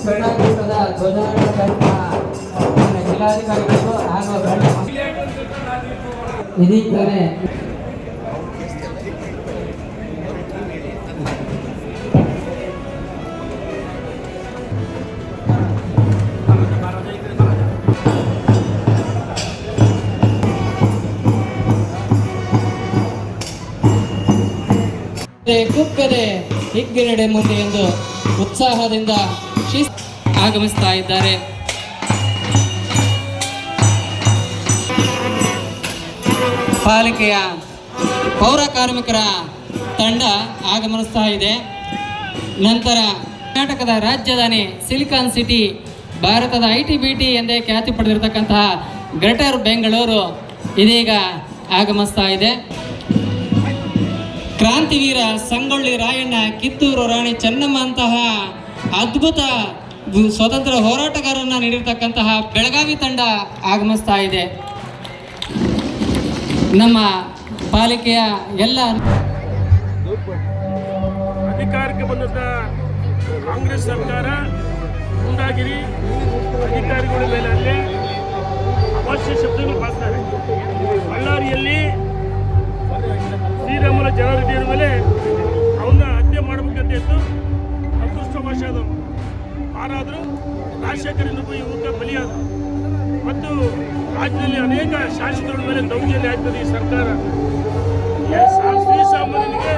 ಕ್ರೀಡಾಕೂಟದ ಧ್ವಜಾರೋಹಣ ಜಿಲ್ಲಾಧಿಕಾರಿಗಳು ಹಾಗೂ ಇದೀಗಲೇ ಕುಕ್ಕದೆ ಹಿಗ್ಗಿನಡೆ ಮುಂದೆ ಎಂದು ಉತ್ಸಾಹದಿಂದ ಆಗಮಿಸ್ತಾ ಇದ್ದಾರೆ. ಪಾಲಿಕೆಯ ಪೌರ ಕಾರ್ಮಿಕರ ತಂಡ ಆಗಮಿಸ್ತಾ ಇದೆ. ನಂತರ ಕರ್ನಾಟಕದ ರಾಜಧಾನಿ ಸಿಲಿಕಾನ್ ಸಿಟಿ, ಭಾರತದ ITBT ಎಂದೇ ಖ್ಯಾತಿ ಪಡೆದಿರತಕ್ಕಂತಹ ಗ್ರೇಟರ್ ಬೆಂಗಳೂರು ಇದೀಗ ಆಗಮಿಸ್ತಾ ಇದೆ. ಕ್ರಾಂತಿವೀರ ಸಂಗೊಳ್ಳಿ ರಾಯಣ್ಣ, ಕಿತ್ತೂರು ರಾಣಿ ಚೆನ್ನಮ್ಮ ಅಂತಹ ಅದ್ಭುತ ಸ್ವತಂತ್ರ ಹೋರಾಟಗಾರರನ್ನ ನೀಡಿರ್ತಕ್ಕಂತಹ ಬೆಳಗಾವಿ ತಂಡ ಆಗಮಿಸ್ತಾ ಇದೆ. ನಮ್ಮ ಪಾಲಿಕೆಯ ಎಲ್ಲ ಅಧಿಕಾರಕ್ಕೆ ಬಂದಂಥ ಕಾಂಗ್ರೆಸ್ ಸರ್ಕಾರ ಗುಂಡಾಗಿರಿ ಅಧಿಕಾರಿಗಳ ಮೇಲೆ ಅಲ್ಲೇ ಅವಶ್ಯ ಶಬ್ದಗಳು ಬಳಸ್ತಾರೆ. ಬಳ್ಳಾರಿಯಲ್ಲಿ ಶ್ರೀರಾಮುಲು ಜನರೆಡ್ಡಿಯವರ ಮೇಲೆ ಅವನ್ನ ಹತ್ಯೆ ಮಾಡಬೇಕಂತ ಇತ್ತು. ಅದೃಷ್ಟವಶಾದ ಯಾರಾದರೂ ರಾಜಶೇಖರನಿಗೂ ಯುವಕ ಬಲಿಯಾದ ಮತ್ತು ರಾಜ್ಯದಲ್ಲಿ ಅನೇಕ ಶಾಸಕರ ಮೇಲೆ ದೌರ್ಜನ್ಯ ಆಗ್ತದೆ. ಈ ಸರ್ಕಾರ ಶ್ರೀಸಾಮಾನ್ಯನಿಗೆ